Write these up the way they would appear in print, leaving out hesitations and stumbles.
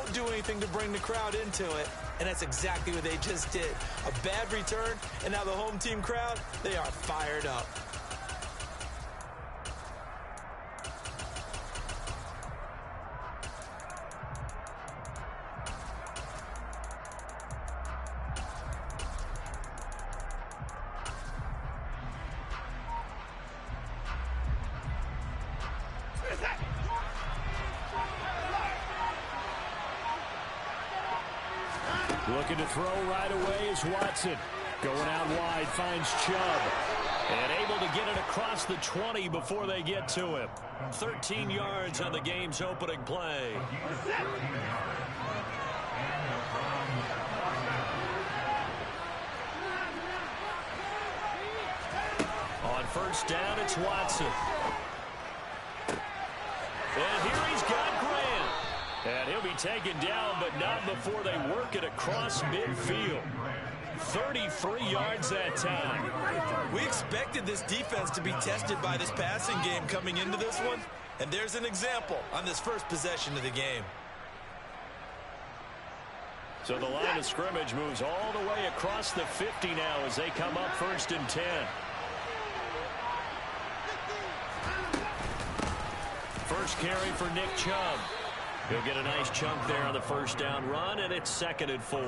don't do anything to bring the crowd into it. And that's exactly what they just did. A bad return, and now the home team crowd, they are fired up. Looking to throw right away is Watson. Going out wide, finds Chubb. And able to get it across the 20 before they get to him. 13 yards on the game's opening play. On first down, it's Watson. And here he's got Grant. And he'll be taken down, but not before they work it across midfield. 33 yards that time. We expected this defense to be tested by this passing game coming into this one. And there's an example on this first possession of the game. So the line of scrimmage moves all the way across the 50 now as they come up first and 10. First carry for Nick Chubb. He'll get a nice chunk there on the first down run, and it's 2nd and 4.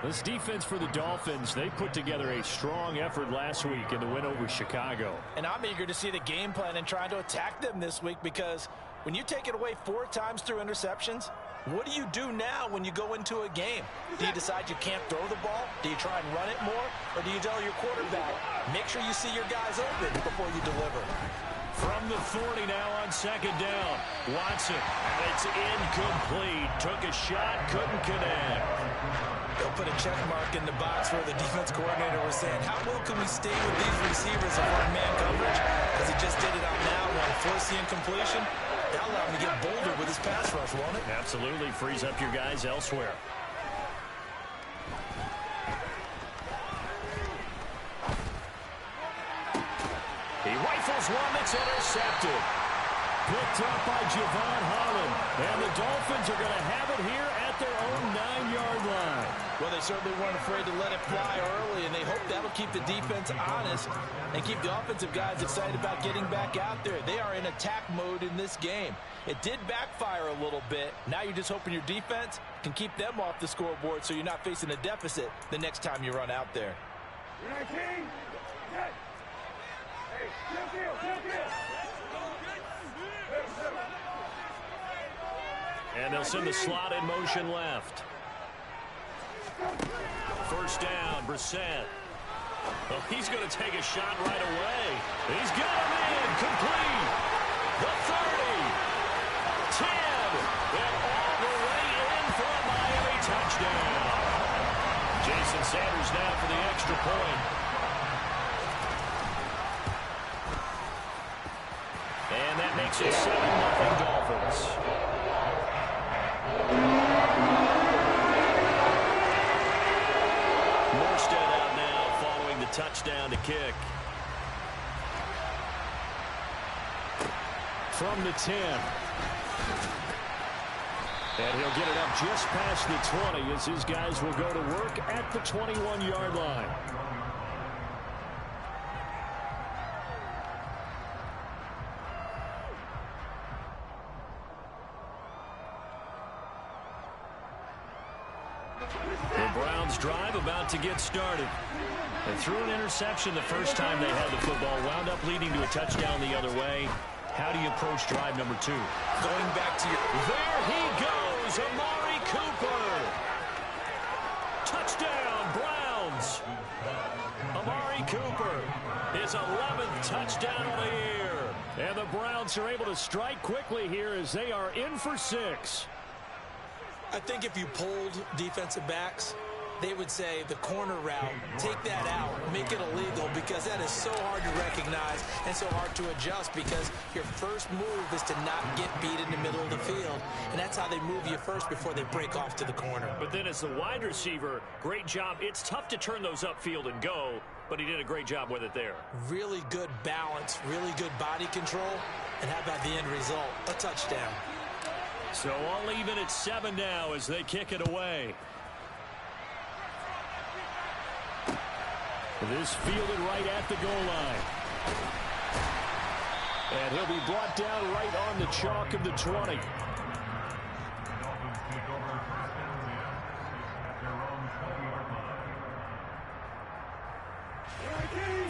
This defense for the Dolphins, they put together a strong effort last week in the win over Chicago. And I'm eager to see the game plan and trying to attack them this week, because when you take it away 4 times through interceptions, what do you do now when you go into a game? Do you decide you can't throw the ball? Do you try and run it more? Or do you tell your quarterback, make sure you see your guys open before you deliver? From the 40 now on 2nd down. Watson, it's incomplete. Took a shot, couldn't connect. They'll put a check mark in the box where the defense coordinator was saying, how well can we stay with these receivers if we're in man coverage? Because he just did it on that one. Force the incompletion. That'll allow him to get bolder with his pass rush, won't it? Absolutely. Frees up your guys elsewhere. He rifles one that's intercepted. Picked up by Javon Holland. And the Dolphins are going to have it here at their own 9-yard line. Well, they certainly weren't afraid to let it fly early, and they hope that'll keep the defense honest and keep the offensive guys excited about getting back out there. They are in attack mode in this game. It did backfire a little bit. Now you're just hoping your defense can keep them off the scoreboard so you're not facing a deficit the next time you run out there. And they'll send the slot in motion left. First down, Brissett. Well, he's going to take a shot right away. He's got him in, complete. The 30, 10, and all the way in for a Miami touchdown. Jason Sanders now for the extra point. And that makes it 7-0 Dolphins. Morstead out now following the touchdown to kick. From the 10. And he'll get it up just past the 20 as his guys will go to work at the 21-yard line. The Browns drive about to get started. And threw an interception the first time they had the football, wound up leading to a touchdown the other way. How do you approach drive number 2? Going back to your... There he goes, Amari Cooper. Touchdown, Browns. Amari Cooper, his 11th touchdown of the year. And the Browns are able to strike quickly here as they are in for 6. I think if you polled defensive backs, they would say the corner route, take that out, make it illegal, because that is so hard to recognize and so hard to adjust, because your first move is to not get beat in the middle of the field, and that's how they move you first before they break off to the corner. But then as the wide receiver, great job. It's tough to turn those upfield and go, but he did a great job with it there. Really good balance, really good body control, and how about the end result? A touchdown. So all even at 7 now as they kick it away. This fielded right at the goal line. And he'll be brought down right on the chalk of the 20.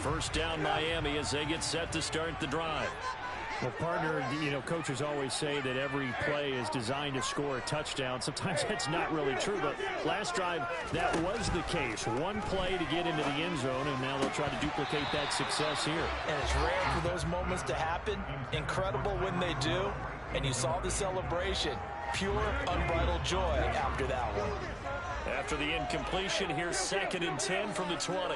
First down Miami as they get set to start the drive. Well, partner, coaches always say that every play is designed to score a touchdown. Sometimes that's not really true, but last drive, that was the case. One play to get into the end zone, and now they'll try to duplicate that success here. And it's rare for those moments to happen. Incredible when they do. And you saw the celebration. Pure, unbridled joy after that one. After the incompletion, here's 2nd and 10 from the 20.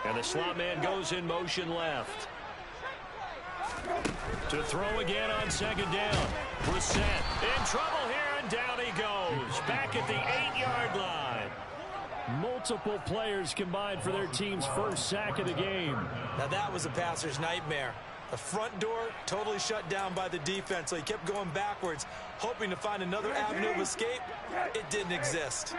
And the slot man goes in motion left. To throw again on 2nd down. Brissett in trouble here, and down he goes. Back at the 8-yard line. Multiple players combined for their team's first sack of the game. Now that was a passer's nightmare. The front door totally shut down by the defense, so he kept going backwards, hoping to find another avenue of escape. It didn't exist.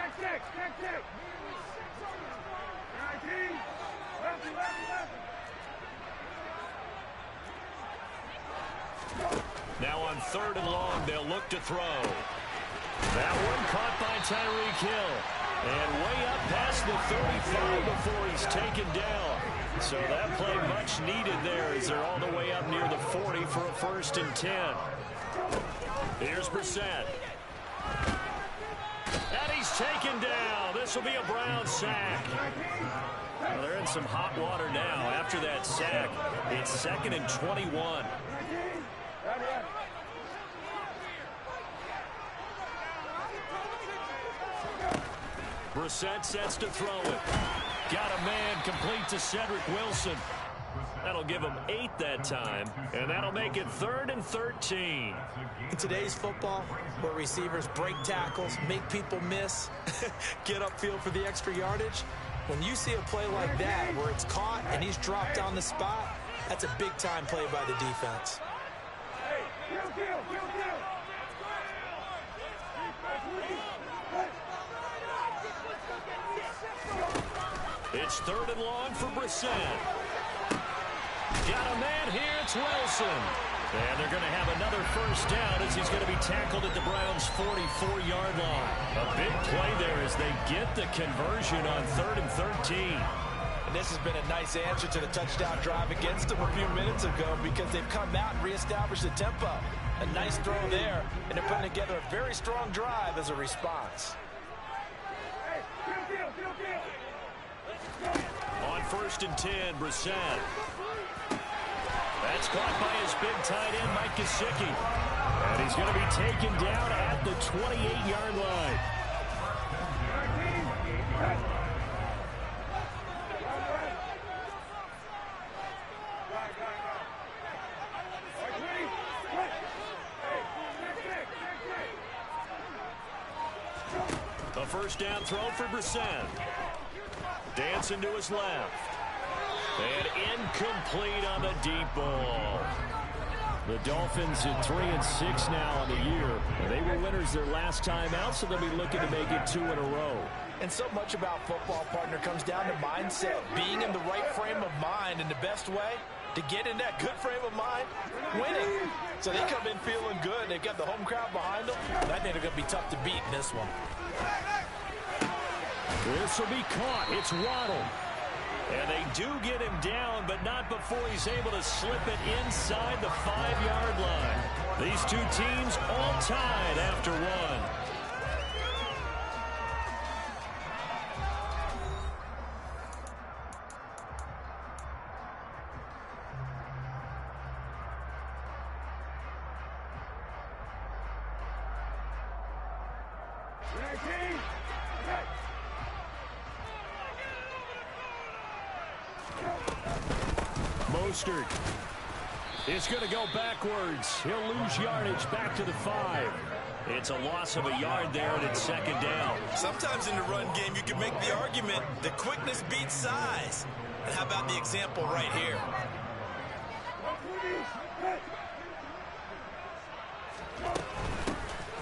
Now on 3rd and long, they'll look to throw. That one caught by Tyreek Hill. And way up past the 35 before he's taken down. So that play much needed there as they're all the way up near the 40 for a 1st and 10. Here's Brissett. And he's taken down. This will be a Brown sack. Well, they're in some hot water now after that sack. It's 2nd and 21. Brissett sets to throw it. Got a man complete to Cedric Wilson. That'll give him 8 that time, and that'll make it 3rd and 13. In today's football, where receivers break tackles, make people miss, get upfield for the extra yardage, when you see a play like that where it's caught and he's dropped on the spot, that's a big-time play by the defense. It's 3rd and long for Brissett. Got a man here, it's Wilson. And they're going to have another first down as he's going to be tackled at the Browns' 44-yard line. A big play there as they get the conversion on 3rd and 13. And this has been a nice answer to the touchdown drive against them a few minutes ago because they've come out and reestablished the tempo. A nice throw there, and they're putting together a very strong drive as a response. On 1st and 10, Brissett. That's caught by his big tight end, Mike Gesicki. And he's going to be taken down at the 28-yard line. A first down throw for Brissett. Dancing to his left. And incomplete on the deep ball. The Dolphins at 3-6 now on the year. They were winners their last time out, so they'll be looking to make it 2 in a row. And so much about football, partner, comes down to mindset. Being in the right frame of mind, and the best way to get in that good frame of mind, winning. So they come in feeling good. They've got the home crowd behind them. I think they're going to be tough to beat in this one. This will be caught. It's Waddle. And they do get him down, but not before he's able to slip it inside the 5-yard line. These two teams all tied after one. Mostert is going to go backwards. He'll lose yardage back to the 5. It's a loss of a yard there, and it's 2nd down. Sometimes in the run game, you can make the argument that quickness beats size. And how about the example right here?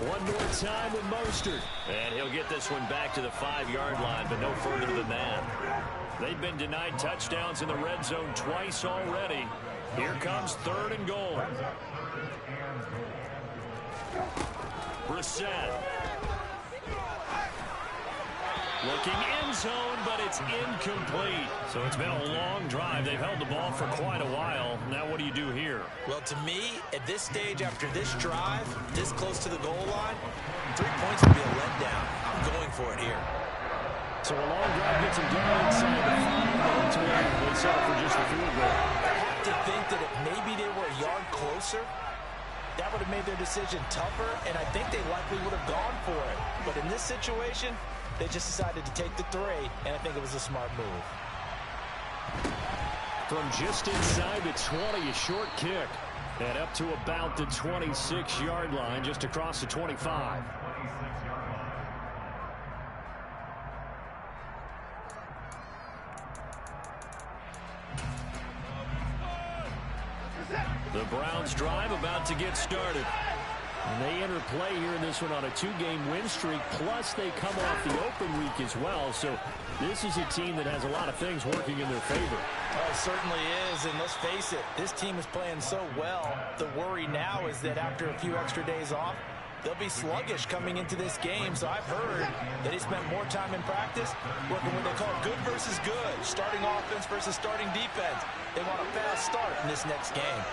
One more time with Mostert. And he'll get this one back to the 5-yard line, but no further than that. They've been denied touchdowns in the red zone twice already. Here comes 3rd and goal. Brissett. Looking end zone, but it's incomplete. So it's been a long drive. They've held the ball for quite a while. Now what do you do here? Well, to me, at this stage after this drive, this close to the goal line, 3 points would be a letdown. I'm going for it here. So a long drive gets them down inside the 5, but ultimately they settle for just a field goal. I have to think that if maybe they were a yard closer, that would have made their decision tougher, and I think they likely would have gone for it. But in this situation, they just decided to take the 3, and I think it was a smart move. From just inside the 20, a short kick. And up to about the 26-yard line, just across the 25. The Browns drive about to get started. And they enter play here in this one on a 2-game win streak, plus they come off the open week as well. So this is a team that has a lot of things working in their favor. Oh, it certainly is, and let's face it, this team is playing so well. The worry now is that after a few extra days off, they'll be sluggish coming into this game. So I've heard that he spent more time in practice working what they call good versus good, starting offense versus starting defense. They want a fast start in this next game.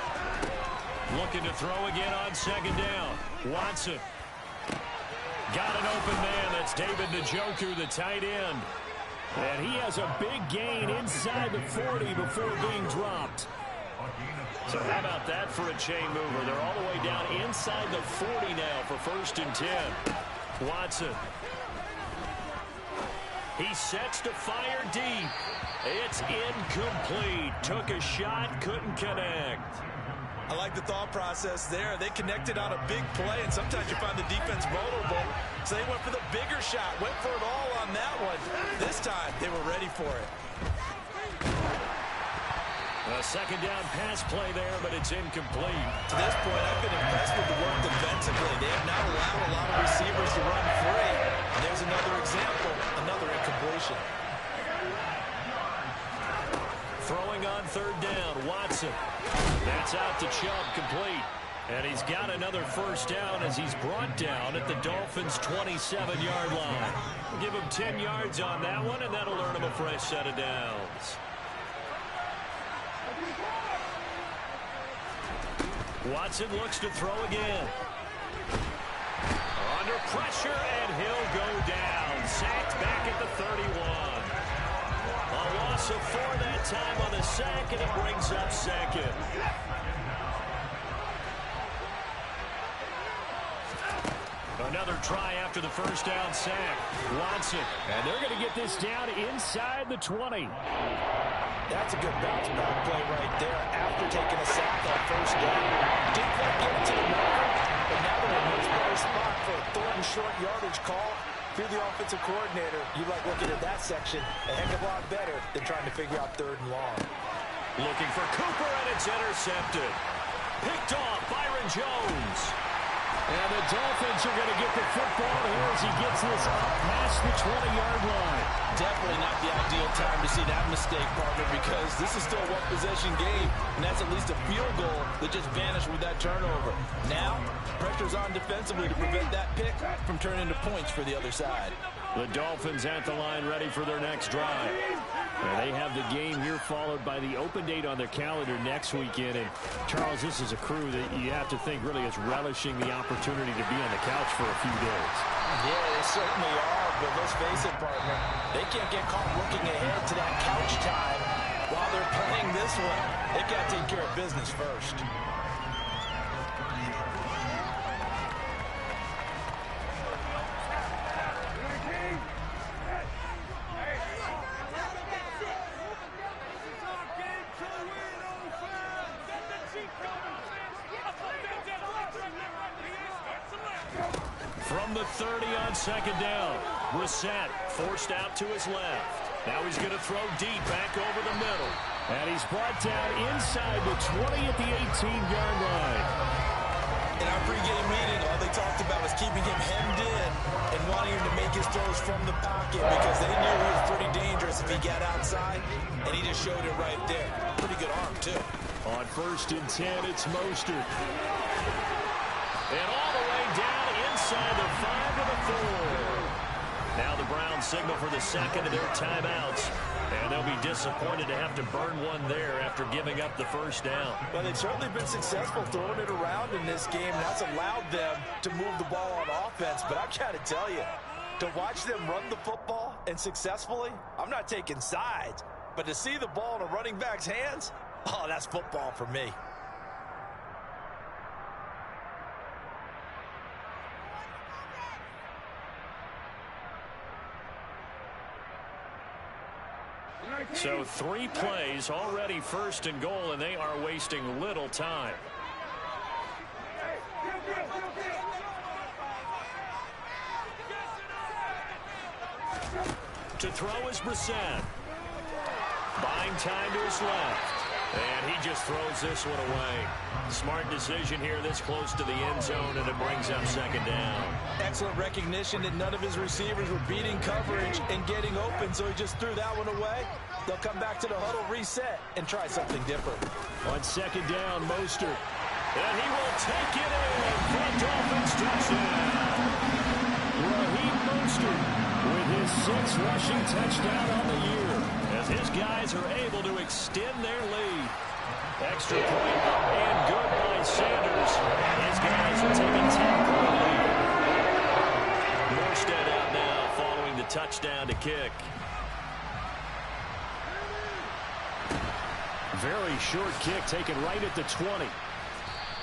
Looking to throw again on 2nd down. Watson. Got an open man. That's David Njoku, the tight end. And he has a big gain inside the 40 before being dropped. So how about that for a chain mover? They're all the way down inside the 40 now for 1st and 10. Watson. He sets to fire deep. It's incomplete. Took a shot, couldn't connect. I like the thought process there. They connected on a big play, and sometimes you find the defense vulnerable. So they went for the bigger shot, went for it all on that one. This time, they were ready for it. A 2nd down pass play there, but it's incomplete. To this point, I've been impressed with the work defensively. They have not allowed a lot of receivers to run free. And there's another example, another incompletion. Throwing on 3rd down, Watson. That's out to Chubb, complete. And he's got another 1st down as he's brought down at the Dolphins' 27-yard line. Give him 10 yards on that one, and that'll earn him a fresh set of downs. Watson looks to throw again. Under pressure, and he'll go down. Sacked back at the 31. A loss of 4 that time on the sack, and it brings up 2nd. Another try after the 1st down sack. Watson. And they're going to get this down inside the 20. That's a good bounce back play right there after taking a sack on 1st down. Didn't quite get it to the marker, but now they're in a much better spot for a 3rd and short yardage call. If you're the offensive coordinator, you like looking at that section a heck of a lot better than trying to figure out 3rd and long. Looking for Cooper, and it's intercepted. Picked off Byron Jones. And the Dolphins are going to get the football here as he gets this up past the 20-yard line. Definitely not the ideal time to see that mistake, partner, because this is still a one-possession game, and that's at least a field goal that just vanished with that turnover. Now, pressure's on defensively to prevent that pick from turning into points for the other side. The Dolphins at the line ready for their next drive. And they have the game here followed by the open date on their calendar next weekend. And, Charles, this is a crew that you have to think really is relishing the opportunity to be on the couch for a few days. Yeah, they certainly are, but let's face it, partner. They can't get caught looking ahead to that couch time while they're playing this one. They've got to take care of business first. From the 30 on 2nd down. Brissett forced out to his left. Now he's going to throw deep back over the middle. And he's brought down inside the 20 at the 18-yard line. In our pregame meeting, all they talked about was keeping him hemmed in and wanting him to make his throws from the pocket because they knew he was pretty dangerous if he got outside, and he just showed it right there. Pretty good arm, too. On 1st and 10, it's Mostert. And all the way down inside the 5 to the 4. Now the Browns signal for the second of their timeouts. And they'll be disappointed to have to burn one there after giving up the first down. Well, they've certainly been successful throwing it around in this game. That's allowed them to move the ball on offense. But I've got to tell you, to watch them run the football and successfully, I'm not taking sides. But to see the ball in a running back's hands, oh, that's football for me. So 3 plays, already 1st and goal, and they are wasting little time. To throw is Brissett. Buying time to his left. And he just throws this one away. Smart decision here this close to the end zone, and it brings up 2nd down. Excellent recognition that none of his receivers were beating coverage and getting open, so he just threw that one away. They'll come back to the huddle, reset, and try something different. On 2nd down, Mostert. And he will take it in for a Dolphins touchdown. Raheem Mostert with his 6th rushing touchdown on the year, as his guys are able to extend their lead. Extra point up and good by Sanders. His guys are taking 10-point lead. Morstead out now following the touchdown to kick. Very short kick taken right at the 20.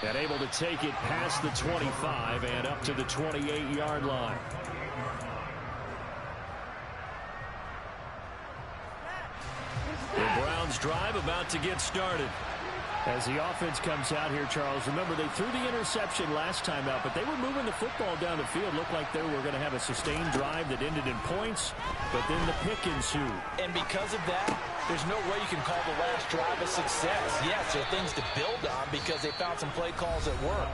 And able to take it past the 25 and up to the 28-yard line. The Browns drive about to get started. As the offense comes out here, Charles, remember they threw the interception last time out, but they were moving the football down the field. Looked like they were going to have a sustained drive that ended in points, but then the pick ensued. And because of that, there's no way you can call the last drive a success. Yes, there are things to build on because they found some play calls that work.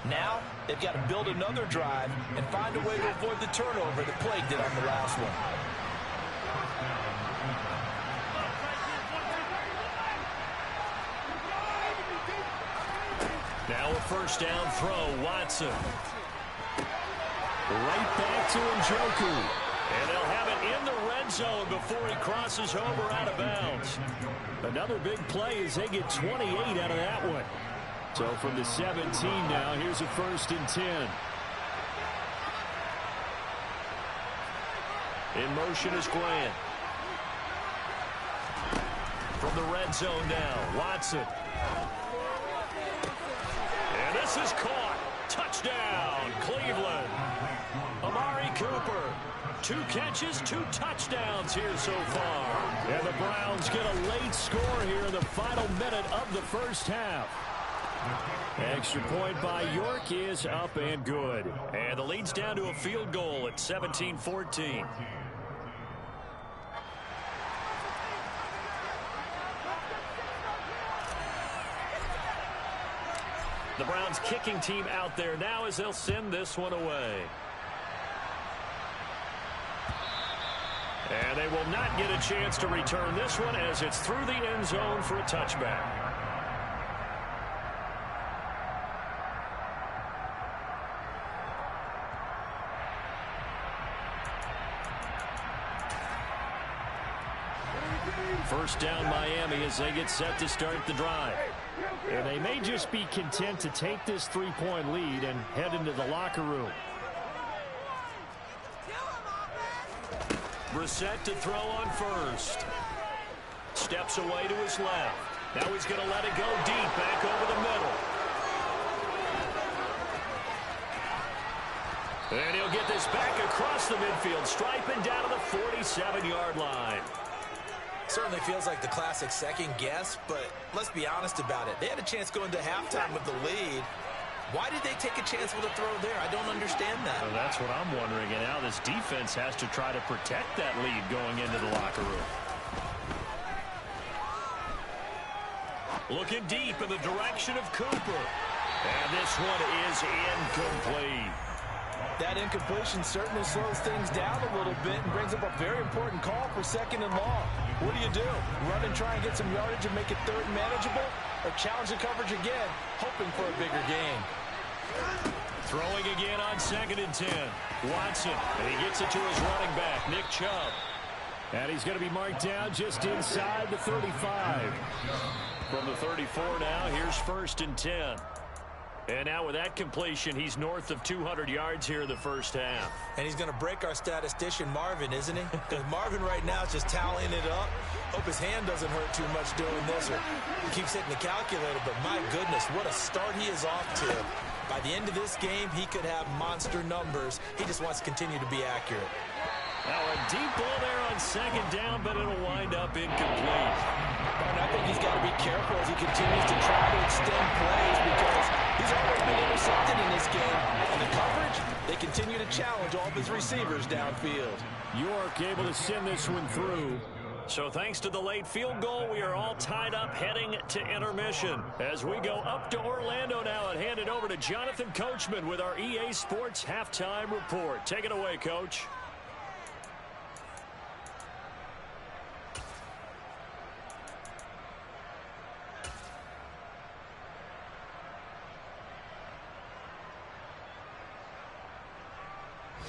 Now, they've got to build another drive and find a way to avoid the turnover that plagued it on the last one. Now a 1st down throw, Watson. Right back to Njoku. And they'll have it in the red zone before he crosses over out of bounds. Another big play as they get 28 out of that one. So from the 17 now, here's a 1st and 10. In motion is Grant. From the red zone now, Watson. And this is caught. Touchdown, Cleveland. Amari Cooper. 2 catches, 2 touchdowns here so far. And the Browns get a late score here in the final minute of the first half. Extra point by York is up and good. And the lead's down to a field goal at 17-14. The Browns kicking team out there now as they'll send this one away. And they will not get a chance to return this one as it's through the end zone for a touchback. First down Miami as they get set to start the drive. And they may just be content to take this 3-point lead and head into the locker room. Brissett to throw on first. Steps away to his left. Now he's going to let it go deep back over the middle. And he'll get this back across the midfield stripe and down to the 47-yard line. Certainly feels like the classic second guess, but let's be honest about it. They had a chance going to halftime with the lead. Why did they take a chance with a throw there? I don't understand that. Well, that's what I'm wondering. And now this defense has to try to protect that lead going into the locker room. Looking deep in the direction of Cooper. And this one is incomplete. That incompletion certainly slows things down a little bit and brings up a very important call for 2nd and long. What do? Run and try and get some yardage and make it 3rd and manageable? Or challenge the coverage again, hoping for a bigger gain? Throwing again on 2nd and 10. Watson, and he gets it to his running back, Nick Chubb. And he's going to be marked down just inside the 35. From the 34 now, here's 1st and 10. And now with that completion, he's north of 200 yards here in the first half. And he's going to break our statistician, Marvin, isn't he? Because Marvin right now is just tallying it up. Hope his hand doesn't hurt too much doing this, or he keeps hitting the calculator. But my goodness, what a start he is off to. By the end of this game, he could have monster numbers. He just wants to continue to be accurate. Now a deep ball there on 2nd down, but it'll wind up incomplete. And I think he's got to be careful as he continues to try to extend plays because he's already been intercepted in this game. And the coverage, they continue to challenge all of his receivers downfield. York able to send this one through. So thanks to the late field goal, we are all tied up heading to intermission. As we go up to Orlando now and hand it over to Jonathan Coachman with our EA Sports Halftime Report. Take it away, Coach.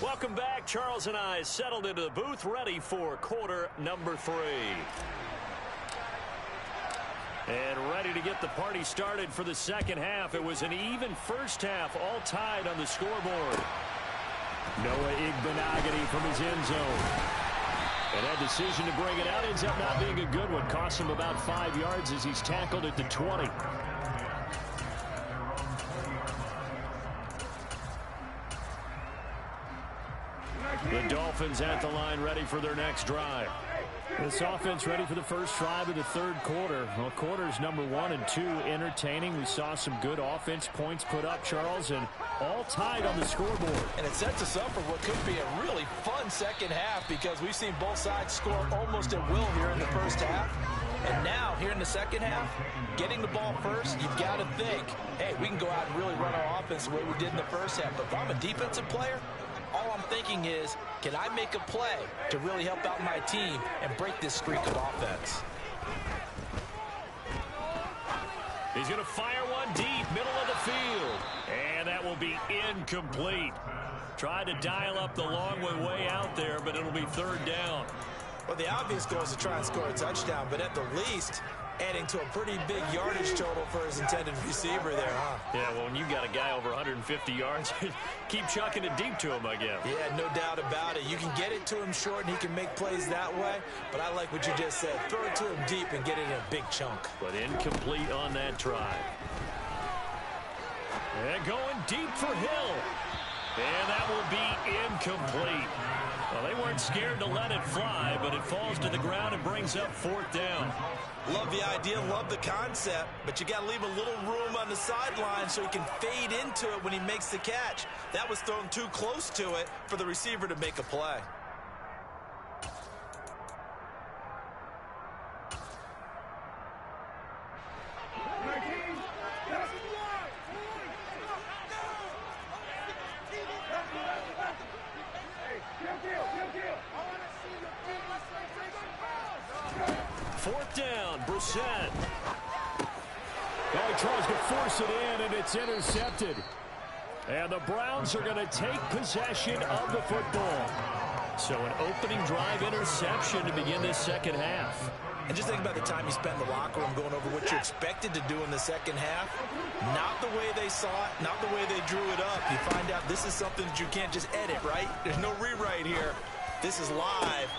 Welcome back. Charles and I settled into the booth, ready for quarter number 3. And ready to get the party started for the second half. It was an even first half, all tied on the scoreboard. Noah Igbenogany from his end zone. And that decision to bring it out ends up not being a good one. Cost him about 5 yards as he's tackled at the 20. The Dolphins at the line, ready for their next drive. This offense ready for the first drive of the 3rd quarter. Well, quarters number 1 and 2 entertaining. We saw some good offense points put up, Charles, and all tied on the scoreboard. And it sets us up for what could be a really fun second half because we've seen both sides score almost at will here in the first half. And now, here in the second half, getting the ball first, you've got to think, hey, we can go out and really run our offense the way we did in the first half. But if I'm a defensive player, all I'm thinking is, can I make a play to really help out my team and break this streak of offense? He's going to fire one deep, middle of the field. And that will be incomplete. Tried to dial up the long way out there, but it'll be 3rd down. Well, the obvious goal is to try and score a touchdown, but at the least, adding to a pretty big yardage total for his intended receiver there, huh? Yeah, well, when you got a guy over 150 yards, keep chucking it deep to him, I guess. Yeah, no doubt about it. You can get it to him short, and he can make plays that way, but I like what you just said. Throw it to him deep and get it in a big chunk. But incomplete on that try. And going deep for Hill. And that will be incomplete. Well, they weren't scared to let it fly, but it falls to the ground and brings up 4th down. Love the idea, love the concept, but you got to leave a little room on the sideline so he can fade into it when he makes the catch. That was thrown too close to it for the receiver to make a play. Fourth down, Brissett. Oh, he tries to force it in, and it's intercepted. And the Browns are going to take possession of the football. So an opening drive interception to begin this second half. And just think about the time you spent in the locker room going over what you expected to do in the second half. Not the way they saw it, not the way they drew it up. You find out this is something that you can't just edit, right? There's no rewrite here. This is live.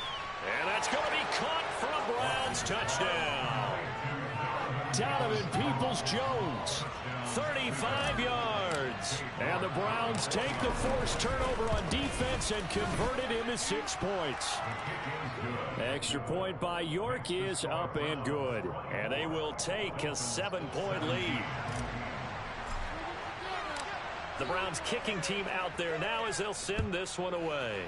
And that's going to be caught for a Browns touchdown. Donovan Peoples-Jones. 35 yards. And the Browns take the forced turnover on defense and convert it into 6 points. Extra point by York is up and good. And they will take a 7-point lead. The Browns kicking team out there now as they'll send this one away.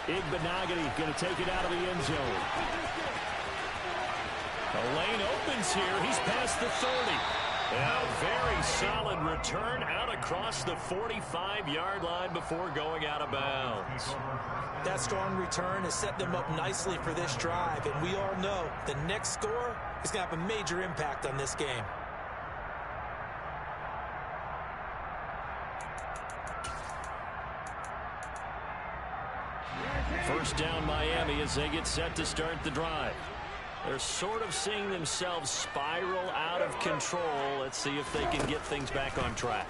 Igbenogany going to take it out of the end zone. The lane opens here. He's past the 30. A very solid return out across the 45-yard line before going out of bounds. That strong return has set them up nicely for this drive, and we all know the next score is going to have a major impact on this game. First down Miami as they get set to start the drive. They're sort of seeing themselves spiral out of control. Let's see if they can get things back on track.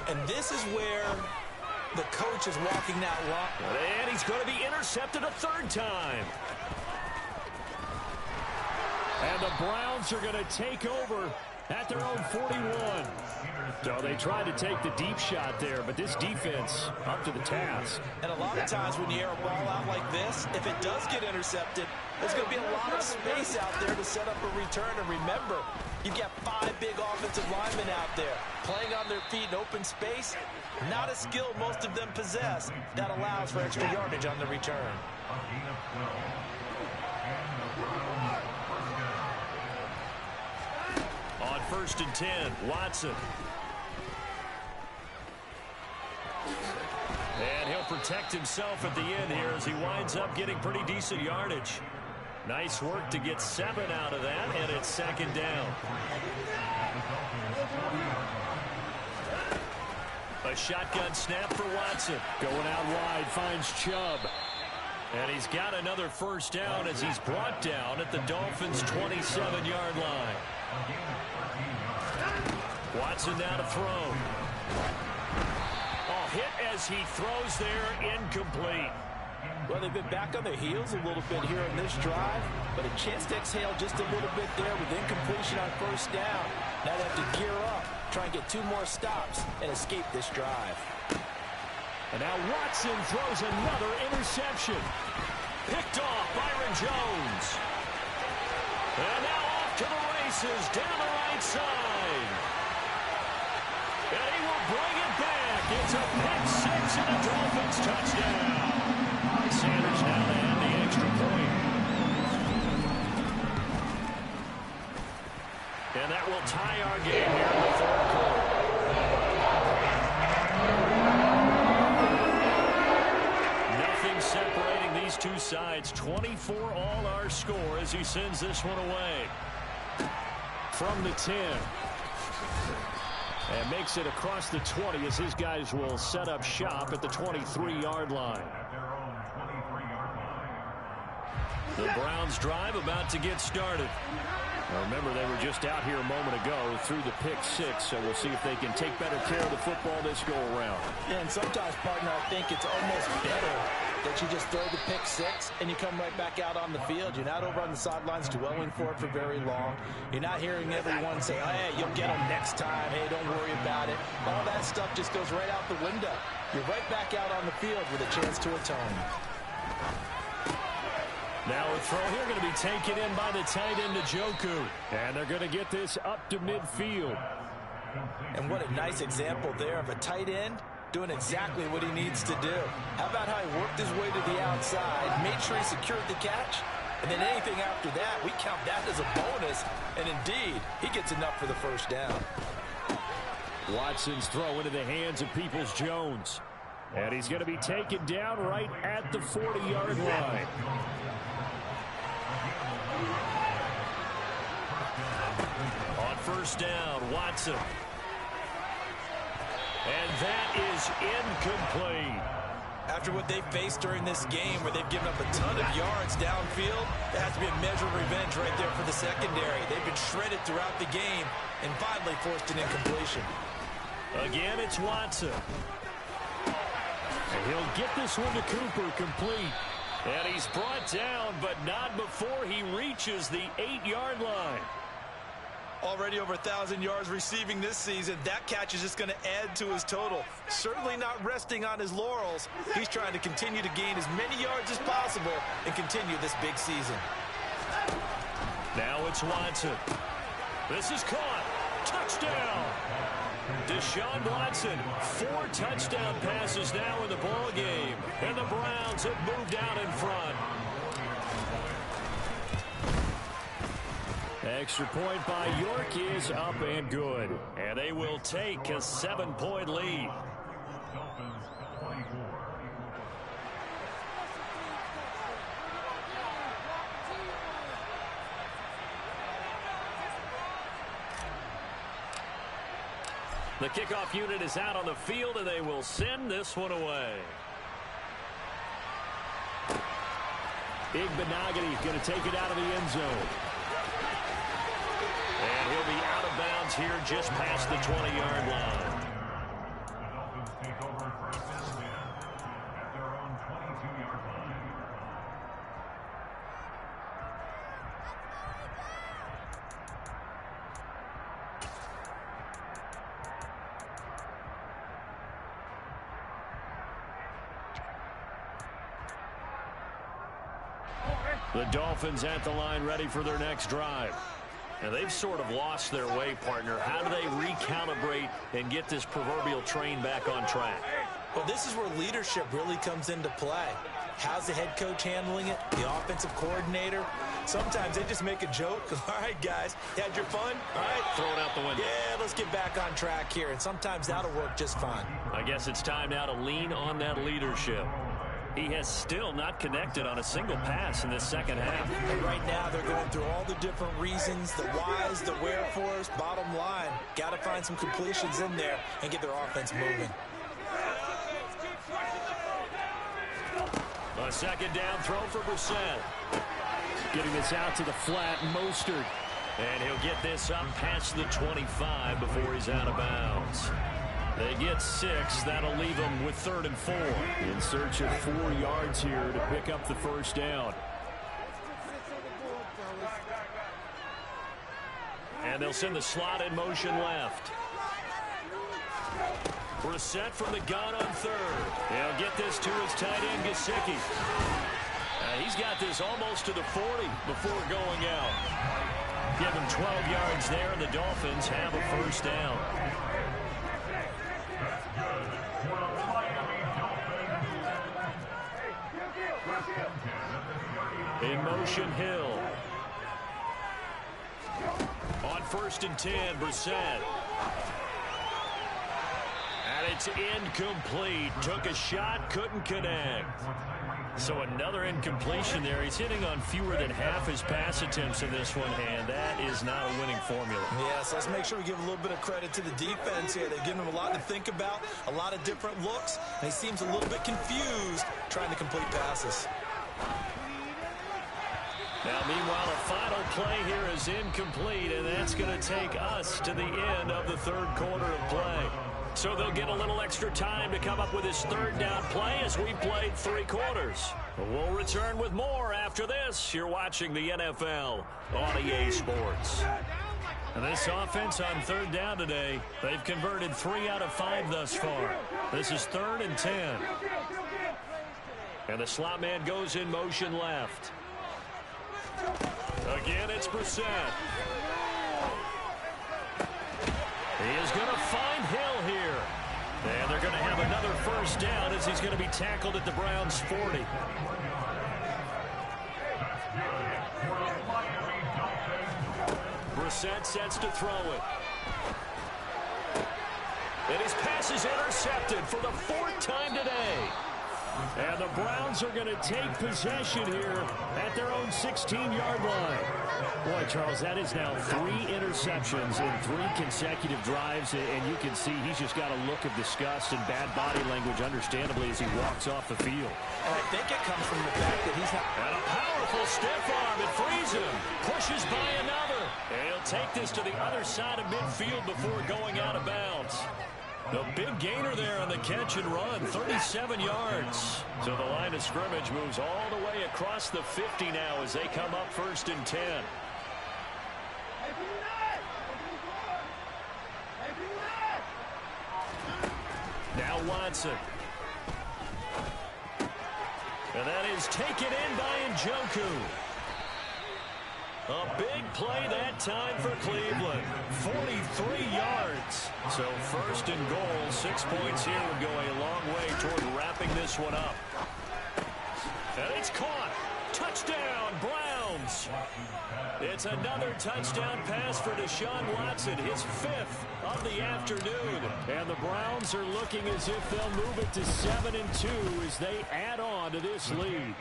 And this is where the coach is walking that line. And he's going to be intercepted a third time. And the Browns are going to take over at their own 41. So they tried to take the deep shot there, but this defense up to the task. And a lot of times when you air a ball out like this, if it does get intercepted, there's going to be a lot of space out there to set up a return. And remember, you've got 5 big offensive linemen out there playing on their feet in open space. Not a skill most of them possess that allows for extra yardage on the return. On 1st and 10, Watson. And he'll protect himself at the end here as he winds up getting pretty decent yardage. Nice work to get 7 out of that, and it's 2nd down. A shotgun snap for Watson. Going out wide, finds Chubb. And he's got another first down as he's brought down at the Dolphins' 27-yard line. Watson now to throw. Oh, hit as he throws there, incomplete. Well, they've been back on their heels a little bit here in this drive, but a chance to exhale just a little bit there with incompletion on first down. Now they have to gear up, try and get 2 more stops and escape this drive. And now Watson throws another interception. Picked off Byron Jones. And now off to the races down the right side. And he will bring it back. It's a pick 6 and a Dolphins touchdown. Sanders now to add the extra point. And that will tie our game here in the 3rd quarter. Nothing separating these two sides. 24 all our score as he sends this one away. From the 10. And makes it across the 20 as his guys will set up shop at the 23-yard line. The Browns drive about to get started. Now remember, they were just out here a moment ago through the pick 6, so we'll see if they can take better care of the football this go-around. Yeah, and sometimes, partner, I think it's almost better that you just throw the pick 6 and you come right back out on the field. You're not over on the sidelines dwelling for it for very long. You're not hearing everyone say, hey, you'll get them next time. Hey, don't worry about it. All that stuff just goes right out the window. You're right back out on the field with a chance to atone. Now a throw here going to be taken in by the tight end, Njoku. And they're going to get this up to midfield. And what a nice example there of a tight end doing exactly what he needs to do. How about how he worked his way to the outside, made sure he secured the catch, and then anything after that, we count that as a bonus. And indeed, he gets enough for the first down. Watson's throw into the hands of Peoples-Jones. And he's going to be taken down right at the 40-yard line. On first down, Watson. And that is incomplete. After what they've faced during this game where they've given up a ton of yards downfield, there has to be a measure of revenge right there for the secondary. They've been shredded throughout the game and finally forced an incompletion. Again, it's Watson. And he'll get this one to Cooper complete. And he's brought down, but not before he reaches the 8-yard line. Already over 1,000 yards receiving this season. That catch is just going to add to his total. Certainly not resting on his laurels. He's trying to continue to gain as many yards as possible and continue this big season. Now it's Watson. This is caught. Touchdown. Deshaun Watson, 4 touchdown passes now in the ball game. And the Browns have moved out in front. Extra point by York is up and good. And they will take a 7-point lead. The kickoff unit is out on the field, and they will send this one away. Big Benogany going to take it out of the end zone. And he'll be out of bounds here just past the 20-yard line. The Dolphins at the line ready for their next drive. And they've sort of lost their way, partner. How do they recalibrate and get this proverbial train back on track? Well, this is where leadership really comes into play. How's the head coach handling it? The offensive coordinator? Sometimes they just make a joke. All right, guys, you had your fun? All right. Throw it out the window. Yeah, let's get back on track here. And sometimes that'll work just fine. I guess it's time now to lean on that leadership. He has still not connected on a single pass in this second half. And right now, they're going through all the different reasons, the whys, the wherefores. Bottom line, got to find some completions in there and get their offense moving. A second down throw for Brissett. Getting this out to the flat, Mostert. And he'll get this up past the 25 before he's out of bounds. They get 6. That'll leave them with 3rd and 4. In search of 4 yards here to pick up the first down. And they'll send the slot in motion left. Brissett from the gun on 3rd. He'll get this to his tight end, Gesicki. He's got this almost to the 40 before going out. Give him 12 yards there, and the Dolphins have a first down. In motion, Hill. On 1st and 10, Brissett. And it's incomplete. Took a shot, couldn't connect. So another incompletion there. He's hitting on fewer than half his pass attempts in this one, and that is not a winning formula. Yeah, so let's make sure we give a little bit of credit to the defense here. They've given him a lot to think about, a lot of different looks, and he seems a little bit confused trying to complete passes. Now, meanwhile, a final play here is incomplete, and that's going to take us to the end of the 3rd quarter of play. So they'll get a little extra time to come up with his 3rd down play as we played 3 quarters. We'll return with more after this. You're watching the NFL on EA Sports. And this offense on 3rd down today, they've converted 3 out of 5 thus far. This is 3rd and 10. And the slot man goes in motion left. Again, it's Brissett. He is going to find Hill here. And they're going to have another first down as he's going to be tackled at the Browns' 40. Brissett sets to throw it. And his pass is intercepted for the 4th time today. And the Browns are going to take possession here at their own 16-yard line. Boy, Charles, that is now 3 interceptions in 3 consecutive drives, and you can see he's just got a look of disgust and bad body language, understandably, as he walks off the field. And I think it comes from the fact that he's not... And a powerful stiff arm. It frees him. Pushes by another. And he'll take this to the other side of midfield before going out of bounds. The big gainer there on the catch and run, 37 yards. So the line of scrimmage moves all the way across the 50 now as they come up 1st and 10. Now Watson. And that is taken in by Njoku. A big play that time for Cleveland. 43 yards. So 1st and goal, 6 points here would go a long way toward wrapping this one up. And it's caught. Touchdown, Browns. Browns. It's another touchdown pass for Deshaun Watson, his 5th of the afternoon. And the Browns are looking as if they'll move it to 7-2 as they add on to this lead.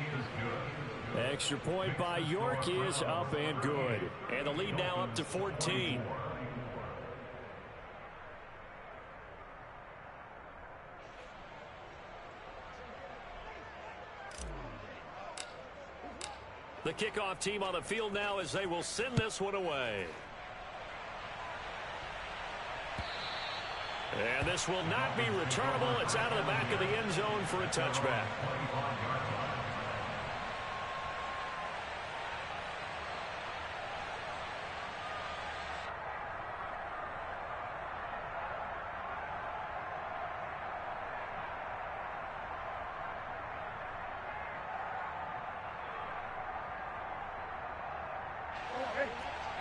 Extra point by York is up and good. And the lead now up to 14. The kickoff team on the field now as they will send this one away. And this will not be returnable. It's out of the back of the end zone for a touchback.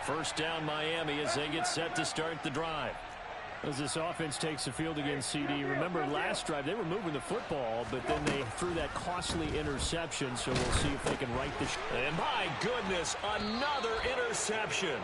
First down Miami as they get set to start the drive. As this offense takes the field against CD, remember last drive they were moving the football, but then they threw that costly interception, so we'll see if they can right the ship. And my goodness, another interception.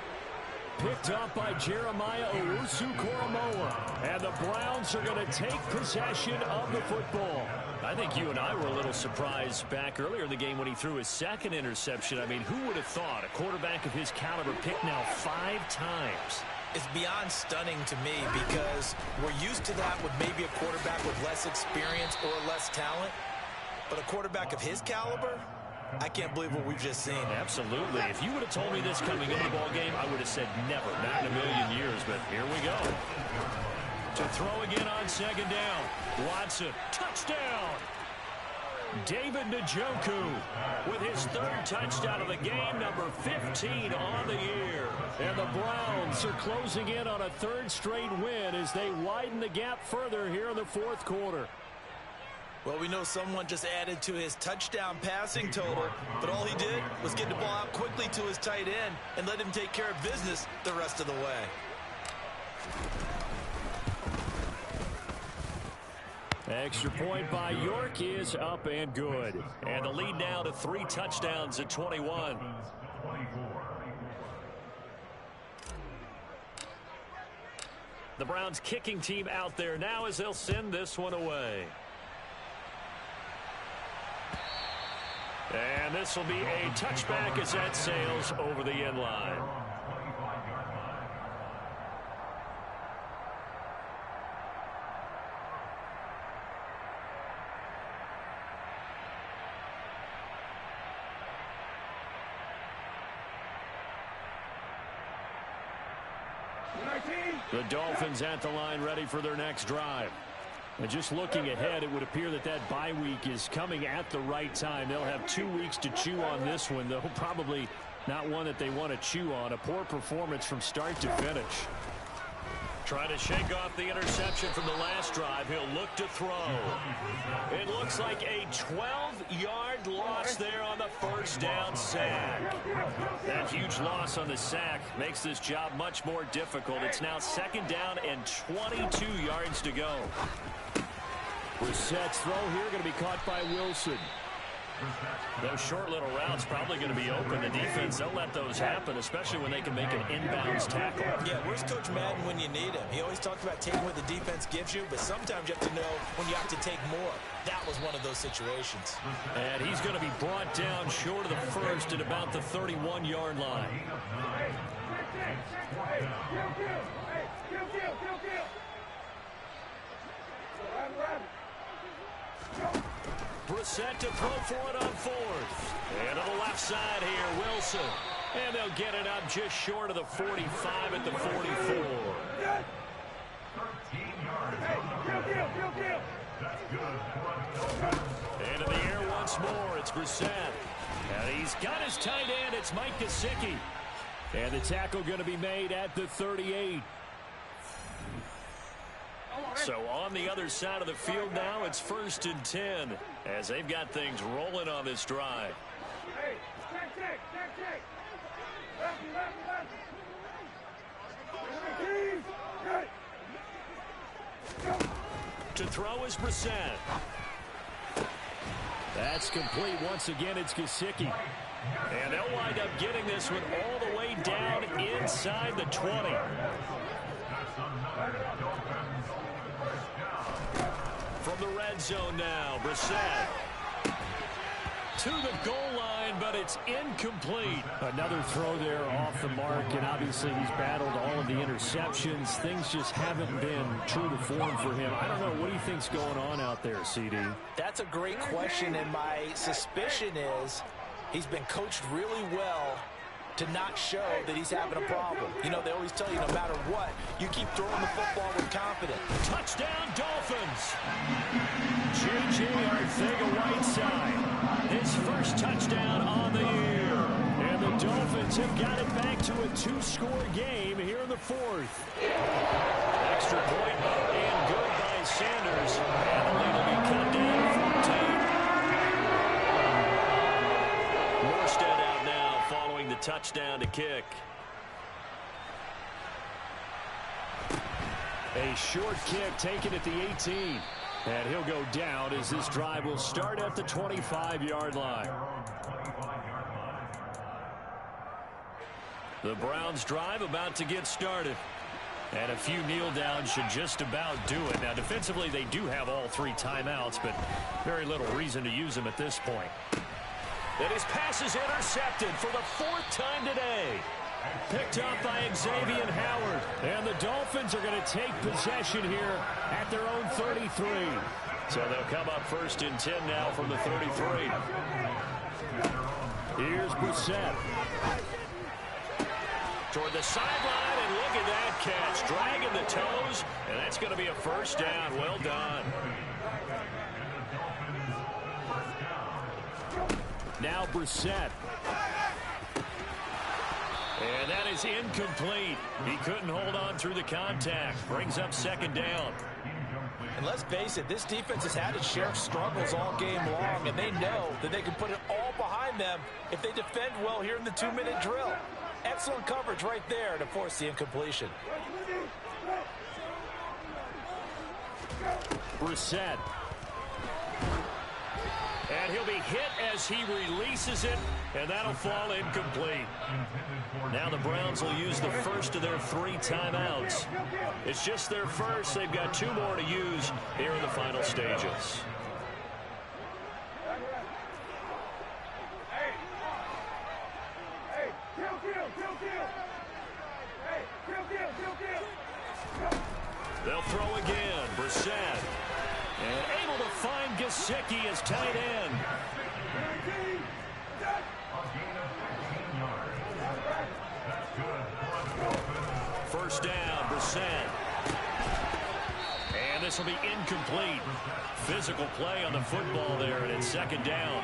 Picked up by Jeremiah Owusu-Koramoah. And the Browns are going to take possession of the football. I think you and I were a little surprised back earlier in the game when he threw his 2nd interception. I mean, who would have thought a quarterback of his caliber picked now 5 times? It's beyond stunning to me because we're used to that with maybe a quarterback with less experience or less talent. But a quarterback of his caliber, I can't believe what we've just seen. Absolutely. If you would have told me this coming into the ball game, I would have said never, not in a million years. But here we go. To throw again on 2nd down. Watson, touchdown. David Njoku with his 3rd touchdown of the game, number 15 on the year. And the Browns are closing in on a 3rd straight win as they widen the gap further here in the 4th quarter. Well, we know someone just added to his touchdown passing total, but all he did was get the ball out quickly to his tight end and let him take care of business the rest of the way. Extra point by York is up and good. And the lead now to 3 touchdowns at 21. The Browns kicking team out there now as they'll send this one away. And this will be a touchback as that sails over the end line. The Dolphins at the line ready for their next drive. And just looking ahead, it would appear that that bye week is coming at the right time. They'll have 2 weeks to chew on this one, though probably not one that they want to chew on. A poor performance from start to finish. Trying to shake off the interception from the last drive. He'll look to throw. It looks like a 12-yard loss there on the 1st down sack. That huge loss on the sack makes this job much more difficult. It's now 2nd down and 22 yards to go. Brissett's throw here going to be caught by Wilson. Those short little routes probably going to be open. The defense, they'll let those happen, especially when they can make an inbounds tackle. Yeah, where's Coach Madden when you need him? He always talks about taking what the defense gives you, but sometimes you have to know when you have to take more. That was one of those situations. And he's going to be brought down short of the 1st at about the 31-yard line. Brissett to throw for it on 4th. And to the left side here, Wilson. And they'll get it up just short of the 45 at the 44. And in the air once more, it's Brissett. And he's got his tight end, it's Mike Gesicki. And the tackle going to be made at the 38. So on the other side of the field now, it's 1st and 10 as they've got things rolling on this drive. To throw is Brissett. That's complete. Once again, it's Gesicki. And they'll wind up getting this one all the way down inside the 20. From the red zone now, Brissett. To the goal line, but it's incomplete. Another throw there off the mark, and obviously he's battled all of the interceptions. Things just haven't been true to form for him. I don't know. What do you think's going on out there, CD? That's a great question, and my suspicion is he's been coached really well to not show that he's having a problem. You know, they always tell you no matter what, you keep throwing the football with confidence. Touchdown, Dolphins. J.J. Arcega-Whiteside. His first touchdown on the year. And the Dolphins have got it back to a 2-score game here in the fourth. Extra point and good by Sanders. And the lead will be cut down to 14. Morstead out now following the touchdown to kick. A short kick taken at the 18. And he'll go down as this drive will start at the 25-yard line. The Browns drive about to get started. And a few kneel downs should just about do it. Now, defensively, they do have all 3 timeouts, but very little reason to use them at this point. And his pass is intercepted for the 4th time today. Picked up by Xavier Howard. And the Dolphins are going to take possession here at their own 33. So they'll come up 1st and 10 now from the 33. Here's Brissett. Toward the sideline, and look at that catch. Dragging the toes, and that's going to be a 1st down. Well done. Now Brissett. And that is incomplete. He couldn't hold on through the contact. Brings up 2nd down. And let's face it, this defense has had its share of struggles all game long, and they know that they can put it all behind them if they defend well here in the 2-minute drill. Excellent coverage right there to force the incompletion. Brissett. And he'll be hit as he releases it, and that'll fall incomplete. Now the Browns will use the first of their 3 timeouts. It's just their first. They've got 2 more to use here in the final stages. They'll throw again. Brissett. And able to find Gesicki as tight end. First down, Brissett. And this will be incomplete. Physical play on the football there, and it's 2nd down.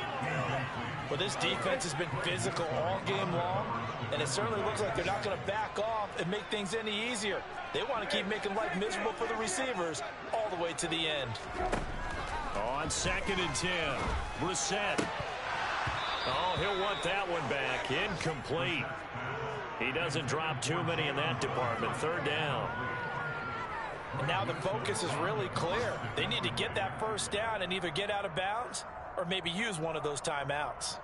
Well, this defense has been physical all game long, and it certainly looks like they're not going to back off and make things any easier. They want to keep making life miserable for the receivers all the way to the end. On 2nd and 10, Brissett. Oh, he'll want that one back. Incomplete. He doesn't drop too many in that department. 3rd down. And now the focus is really clear. They need to get that 1st down and either get out of bounds or maybe use one of those timeouts.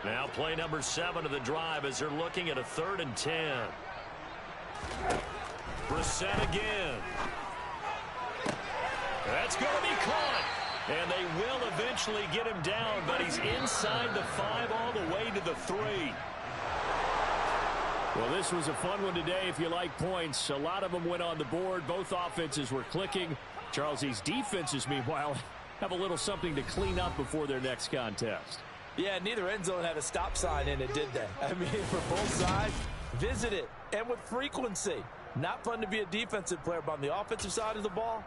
Now play number 7 of the drive as they're looking at a 3rd and 10. Brissett again. That's going to be caught. And they will eventually get him down, but he's inside the 5 all the way to the 3. Well, this was a fun one today if you like points. A lot of them went on the board. Both offenses were clicking. Charles, these defenses, meanwhile, have a little something to clean up before their next contest. Yeah, neither end zone had a stop sign in it, did they? I mean, for both sides, visit it, and with frequency. Not fun to be a defensive player, but on the offensive side of the ball,